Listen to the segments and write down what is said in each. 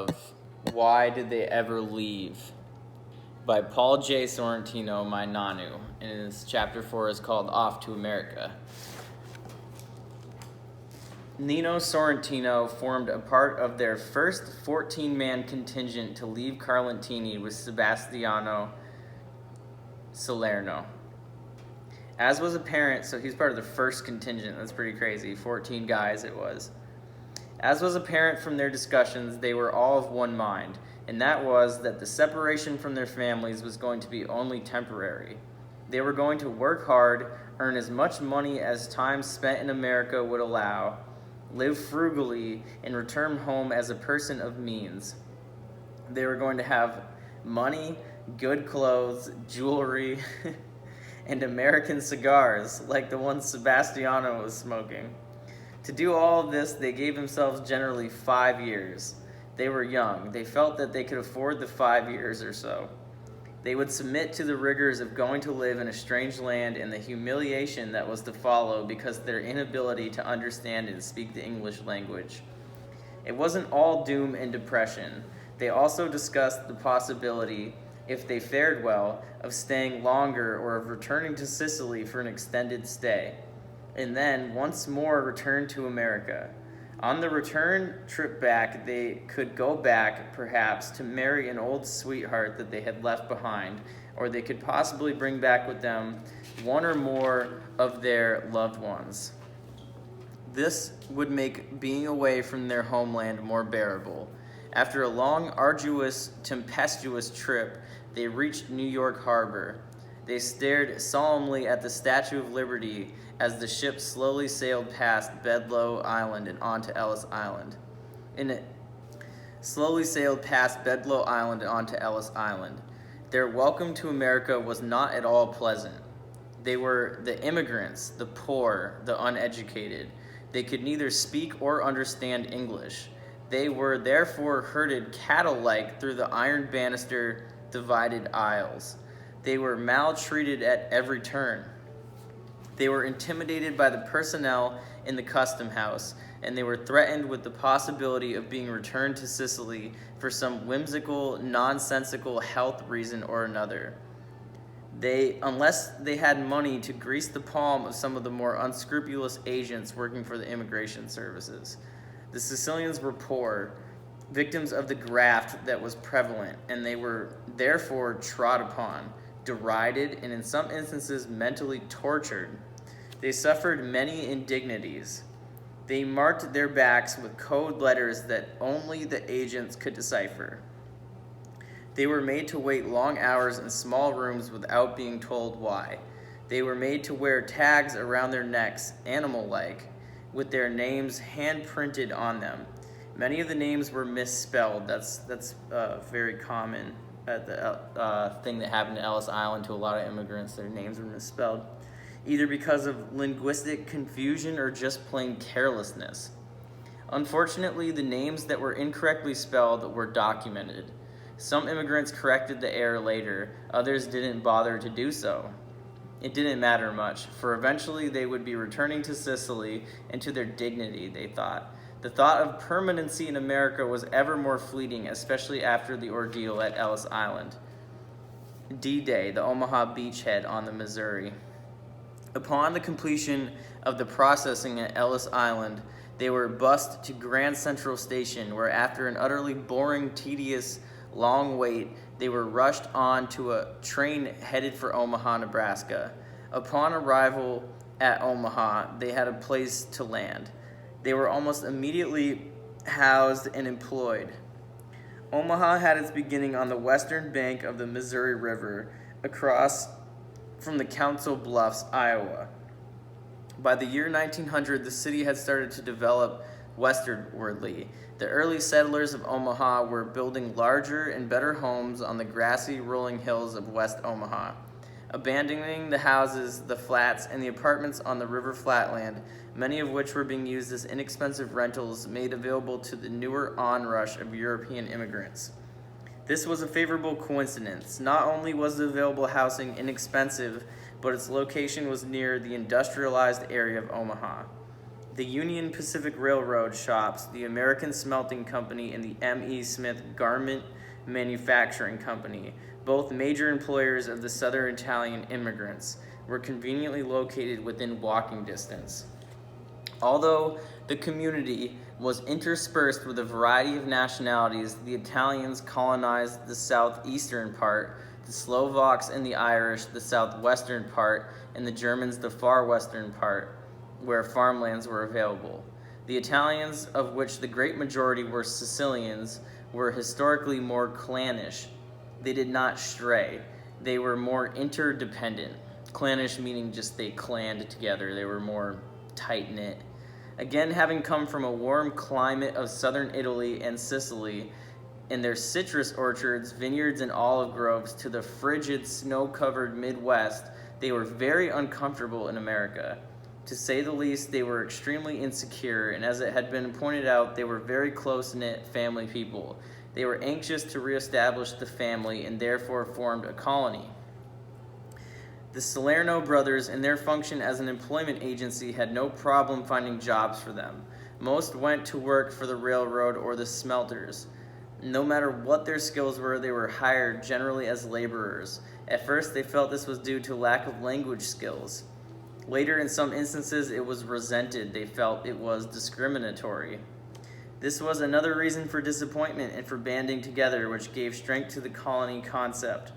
of Why Did They Ever Leave by Paul J Sorrentino, my Nannu, and his chapter 4 is called Off to America. Nannu Sorrentino formed a part of their first 14-man contingent to leave Carlentini with Sebastiano Salerno. As was apparent, so he's part of the first contingent, that's pretty crazy, 14 guys it was. As was apparent from their discussions, they were all of one mind, and that was that the separation from their families was going to be only temporary. They were going to work hard, earn as much money as time spent in America would allow, live frugally, and return home as a person of means. They were going to have money, good clothes, jewelry, and American cigars like the ones Sebastiano was smoking. To do all of this, they gave themselves generally 5 years. They were young. They felt that they could afford the 5 years or so. They would submit to the rigors of going to live in a strange land and the humiliation that was to follow because of their inability to understand and speak the English language. It wasn't all doom and depression. They also discussed the possibility, if they fared well, of staying longer or of returning to Sicily for an extended stay, and then once more return to America. On the return trip back, they could go back, perhaps, to marry an old sweetheart that they had left behind, or they could possibly bring back with them one or more of their loved ones. This would make being away from their homeland more bearable. After a long, arduous, tempestuous trip, they reached New York Harbor. They stared solemnly at the Statue of Liberty as the ship slowly sailed past Bedloe Island and onto Ellis Island. Their welcome to America was not at all pleasant. They were the immigrants, the poor, the uneducated. They could neither speak or understand English. They were therefore herded cattle-like through the iron banister divided aisles. They were maltreated at every turn. They were intimidated by the personnel in the custom house, and they were threatened with the possibility of being returned to Sicily for some whimsical, nonsensical health reason or another. Unless they had money to grease the palm of some of the more unscrupulous agents working for the immigration services. The Sicilians were poor, victims of the graft that was prevalent, and they were therefore trod upon, derided, and in some instances mentally tortured. They suffered many indignities. They marked their backs with code letters that only the agents could decipher. They were made to wait long hours in small rooms without being told why. They were made to wear tags around their necks, animal-like, with their names hand-printed on them. Many of the names were misspelled. That's very common at the thing that happened to Ellis Island to a lot of immigrants. Their names were misspelled, either because of linguistic confusion or just plain carelessness. Unfortunately, the names that were incorrectly spelled were documented. Some immigrants corrected the error later. Others didn't bother to do so. It didn't matter much, for eventually they would be returning to Sicily and to their dignity, they thought. The thought of permanency in America was ever more fleeting, especially after the ordeal at Ellis Island. D-Day, the Omaha beachhead on the Missouri. Upon the completion of the processing at Ellis Island, they were bussed to Grand Central Station, where after an utterly boring, tedious, long wait, they were rushed on to a train headed for Omaha, Nebraska. Upon arrival at Omaha, they had a place to land. They were almost immediately housed and employed. Omaha had its beginning on the western bank of the Missouri River, across from the Council Bluffs, Iowa. By the year 1900, the city had started to develop westwardly. The early settlers of Omaha were building larger and better homes on the grassy, rolling hills of West Omaha. Abandoning the houses, the flats, and the apartments on the river flatland, many of which were being used as inexpensive rentals made available to the newer onrush of European immigrants. This was a favorable coincidence. Not only was the available housing inexpensive, but its location was near the industrialized area of Omaha. The Union Pacific Railroad shops, the American Smelting Company, and the M.E. Smith Garment Manufacturing Company, both major employers of the Southern Italian immigrants, were conveniently located within walking distance. Although the community was interspersed with a variety of nationalities, the Italians colonized the southeastern part, the Slovaks and the Irish the southwestern part, and the Germans the far western part, where farmlands were available. The Italians, of which the great majority were Sicilians, were historically more clannish. They did not stray. They were more interdependent. Clannish meaning just they clanned together. They were more tight-knit. Again, having come from a warm climate of southern Italy and Sicily, and their citrus orchards, vineyards, and olive groves, to the frigid, snow-covered Midwest, they were very uncomfortable in America. To say the least, they were extremely insecure, and as it had been pointed out, they were very close-knit family people. They were anxious to reestablish the family and therefore formed a colony. The Salerno brothers, in their function as an employment agency, had no problem finding jobs for them. Most went to work for the railroad or the smelters. No matter what their skills were, they were hired generally as laborers. At first, they felt this was due to lack of language skills. Later, in some instances, it was resented. They felt it was discriminatory. This was another reason for disappointment and for banding together, which gave strength to the colony concept.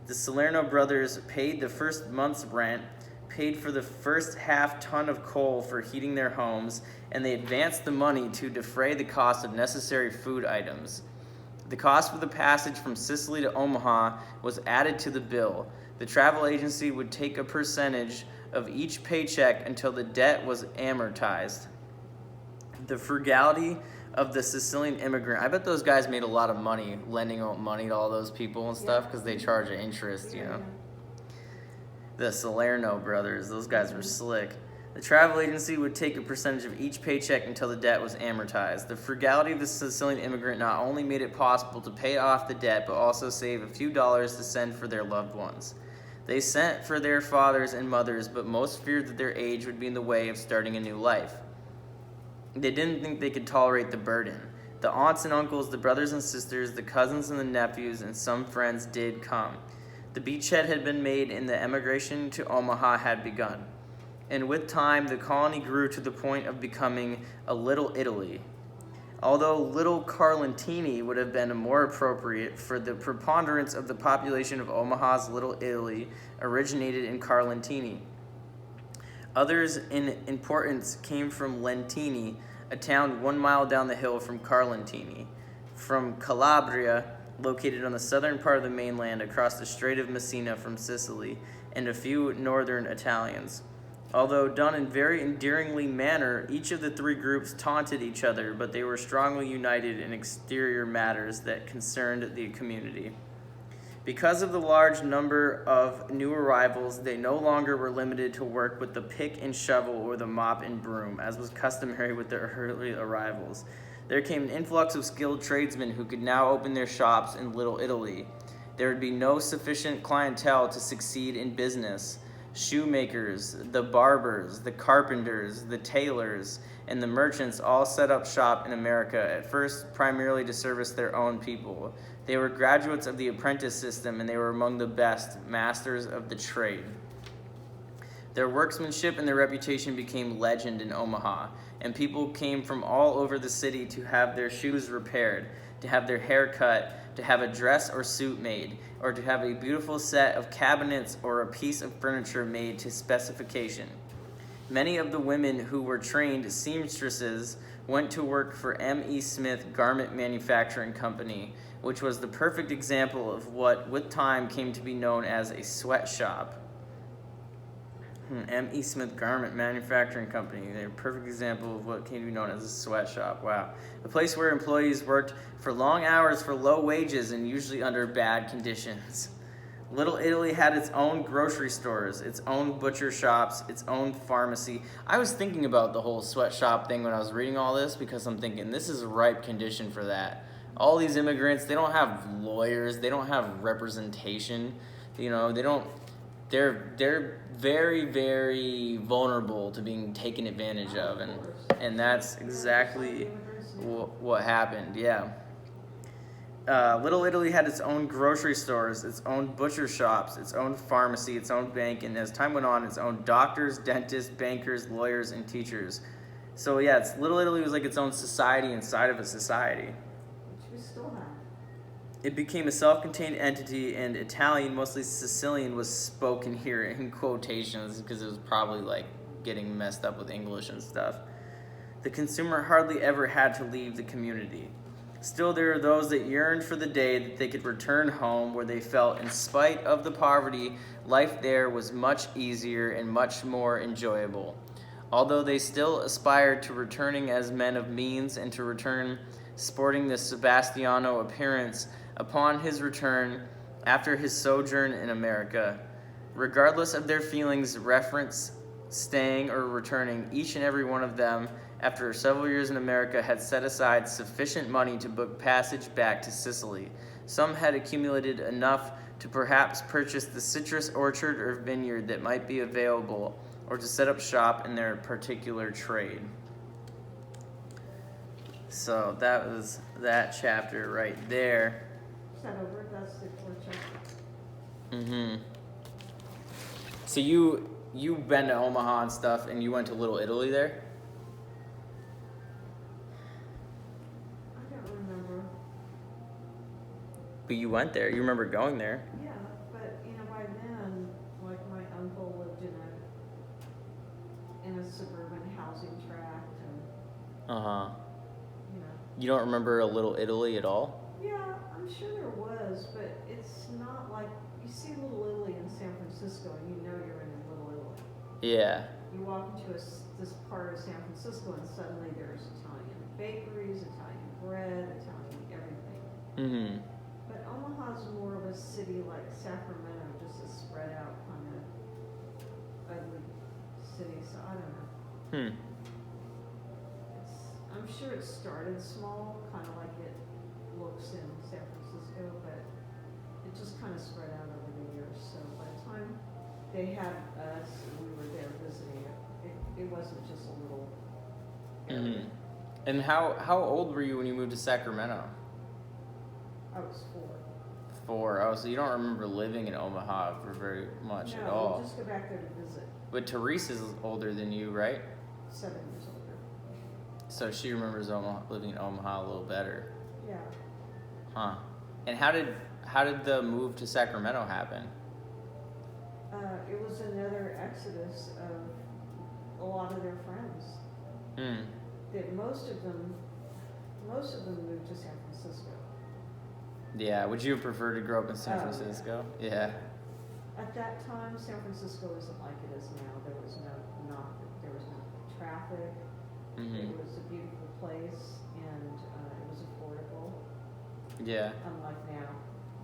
The Salerno brothers paid the first month's rent, paid for the first half-ton of coal for heating their homes, and they advanced the money to defray the cost of necessary food items. The cost for the passage from Sicily to Omaha was added to the bill. The travel agency would take a percentage of each paycheck until the debt was amortized. The frugality of the Sicilian immigrant. I bet those guys made a lot of money lending out money to all those people and stuff because they charge an interest, you know. The Salerno brothers, those guys were slick. The travel agency would take a percentage of each paycheck until the debt was amortized. The frugality of the Sicilian immigrant not only made it possible to pay off the debt, but also save a few dollars to send for their loved ones. They sent for their fathers and mothers, but most feared that their age would be in the way of starting a new life. They didn't think they could tolerate the burden. The aunts and uncles, the brothers and sisters, the cousins and the nephews, and some friends did come. The beachhead had been made and the emigration to Omaha had begun. And with time, the colony grew to the point of becoming a Little Italy. Although Little Carlentini would have been more appropriate, for the preponderance of the population of Omaha's Little Italy originated in Carlentini. Others in importance came from Lentini, a town 1 mile down the hill from Carlentini, from Calabria, located on the southern part of the mainland across the Strait of Messina from Sicily, and a few northern Italians. Although done in very endearingly manner, each of the three groups taunted each other, but they were strongly united in exterior matters that concerned the community. Because of the large number of new arrivals, they no longer were limited to work with the pick and shovel or the mop and broom, as was customary with the early arrivals. There came an influx of skilled tradesmen who could now open their shops in Little Italy. There would be no sufficient clientele to succeed in business. Shoemakers, the barbers, the carpenters, the tailors, and the merchants all set up shop in America, at first primarily to service their own people. They were graduates of the apprentice system, and they were among the best masters of the trade. Their workmanship and their reputation became legend in Omaha, and people came from all over the city to have their shoes repaired, to have their hair cut, to have a dress or suit made, or to have a beautiful set of cabinets or a piece of furniture made to specification. Many of the women who were trained seamstresses went to work for M.E. Smith Garment Manufacturing Company, which was the perfect example of what with time came to be known as a sweatshop. M.E. Smith Garment Manufacturing Company. They're a perfect example of what came to be known as a sweatshop. Wow. A place where employees worked for long hours for low wages and usually under bad conditions. Little Italy had its own grocery stores, its own butcher shops, its own pharmacy. I was thinking about the whole sweatshop thing when I was reading all this because I'm thinking this is a ripe condition for that. All these immigrants, they don't have lawyers, they don't have representation, you know, they don't they're very, very vulnerable to being taken advantage of, and that's exactly what happened. Yeah. Little Italy had its own grocery stores, its own butcher shops, its own pharmacy, its own bank, and as time went on, its own doctors, dentists, bankers, lawyers, and teachers. So yeah, Little Italy was like its own society inside of a society. Which we still have. It became a self-contained entity, and Italian, mostly Sicilian, was spoken here in quotations because it was probably like getting messed up with English and stuff. The consumer hardly ever had to leave the community. Still, there are those that yearned for the day that they could return home, where they felt, in spite of the poverty, life there was much easier and much more enjoyable. Although they still aspired to returning as men of means and to return sporting the Sebastiano appearance upon his return after his sojourn in America. Regardless of their feelings, reference, staying, or returning, each and every one of them, after several years in America, had set aside sufficient money to book passage back to Sicily. Some had accumulated enough to perhaps purchase the citrus orchard or vineyard that might be available, or to set up shop in their particular trade. So that was that chapter right there. Is that over? That's the fourth chapter. Mm-hmm. So you've been to Omaha and stuff, and you went to Little Italy there? I don't remember. But you went there. You remember going there. Yeah, but by then, like my uncle lived in a suburban housing tract, and Uh-huh. you know. You don't remember a Little Italy at all? Yeah, I'm sure there was, but it's not like you see Little Italy in San Francisco, and you know you're in Little Italy. Yeah. You walk into this part of San Francisco, and suddenly there's Italian bakeries, Italian bread, Italian everything. Mm-hmm. But Omaha's more of a city like Sacramento, just a spread out kind of ugly city. So I don't know. I'm sure it started small, kind of like it looks in San Francisco, but it just kind of spread out over the years. So by the time they had us, we were there visiting it wasn't just a little area. Mm-hmm. And how old were you when you moved to Sacramento? I was 4. 4. Oh, so you don't remember living in Omaha for very much at No, all. we'll just go back there to visit. But Therese is older than you, right? 7 years older. So she remembers living in Omaha a little better. Yeah. Huh. And how did the move to Sacramento happen? It was another exodus of a lot of their friends. That most of them moved to San Francisco. Yeah. Would you have preferred to grow up in San Francisco? Yeah. At that time, San Francisco isn't like it is now. There was no traffic. Mm-hmm. It was a beautiful place, and it was affordable. Yeah. Unlike now.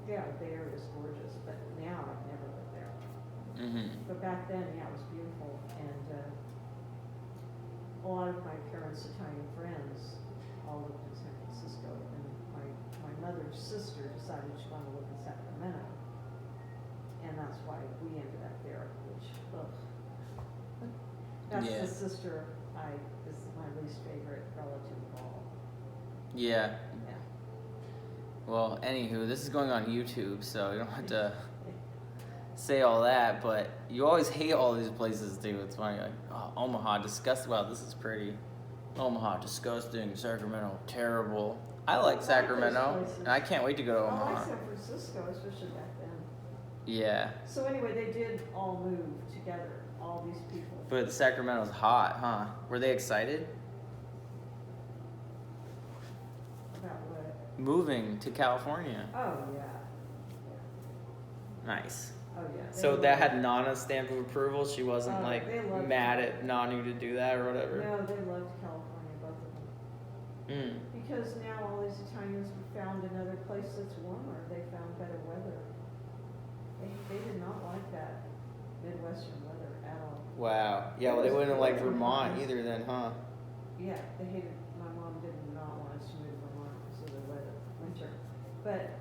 Yeah, the Bay Area is gorgeous, but now I've never lived there. Mm-hmm. But back then, yeah, it was beautiful, and a lot of my parents' Italian friends all lived in San Francisco, and my mother's sister decided she wanted to live in Sacramento, and that's why we ended up there, which, that's Yeah. the sister is my least favorite relative of all. Yeah. Yeah. Well, anywho, this is going on YouTube, so you don't have to say all that, but you always hate all these places too. It's funny, like, oh, Omaha, disgusting. Wow, this is pretty. Omaha, disgusting. Sacramento, terrible. I like Sacramento, and I can't wait to go to I Omaha. like San Francisco, especially back then. Yeah. So anyway, they did all move together, all these people. But Sacramento's hot, huh? Were they excited? About what? Moving to California. Oh, yeah. Nice. Oh, yeah. So that had Nana's stamp of approval? She wasn't they loved mad at Nanu to do that or whatever? No, they loved California, both of them. Because now all these Italians have found another place that's warmer. They found better weather. They did not like that Midwestern weather at all. Wow. Yeah, well, they wouldn't like Vermont either then, huh? Yeah, they hated, my mom did not want us to move to Vermont because of the winter. But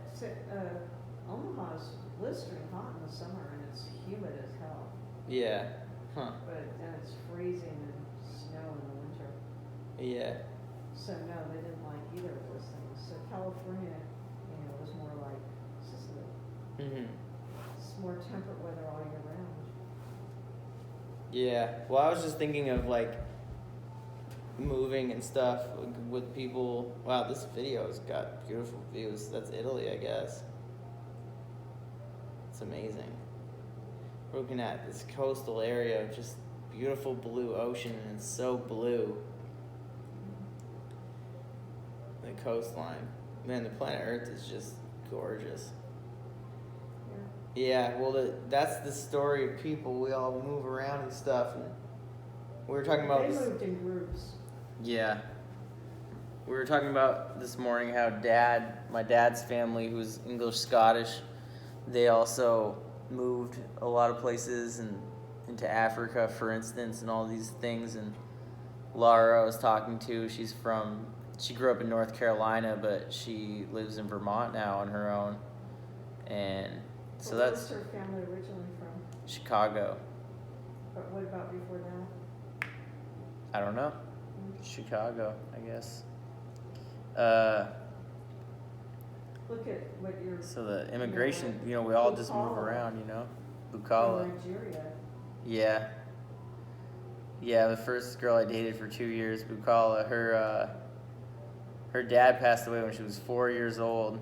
Omaha's blistering hot in the summer and it's humid as hell. Yeah. Huh. But then it's freezing and snow in the winter. Yeah. So no, they didn't like either of those things. So California, was more like Sicily. Mhm. It's more temperate weather all year round. Yeah. Well, I was just thinking of like moving and stuff with people. Wow, this video's got beautiful views. That's Italy, I guess. It's amazing. We're looking at this coastal area of just beautiful blue ocean, and it's so blue. The coastline. Man, the planet Earth is just gorgeous. Yeah, well, that's the story of people. We all move around and stuff. And we were talking about They moved in groups. Yeah. We were talking about this morning how my dad's family, who's English-Scottish, they also moved a lot of places and into Africa, for instance, and all these things. And Laura I was talking to, she grew up in North Carolina, but she lives in Vermont now on her own. And so Where's her family originally from? Chicago. But what about before that? I don't know. Chicago, I guess. Look at what you're. So the immigration, we all just move around, Bucala. Nigeria. Yeah. Yeah, the first girl I dated for 2 years, Bucala, her dad passed away when she was 4 years old.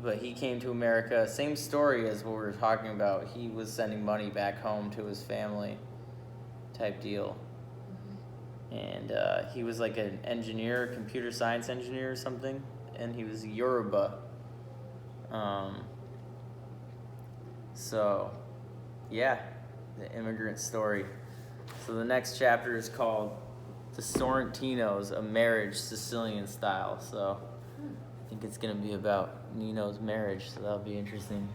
But he came to America, same story as what we were talking about. He was sending money back home to his family type deal. And he was like an engineer, computer science engineer or something, and he was Yoruba. So, yeah, the immigrant story. So the next chapter is called The Sorrentinos, a Marriage Sicilian Style. So I think it's going to be about Nino's marriage, so that'll be interesting.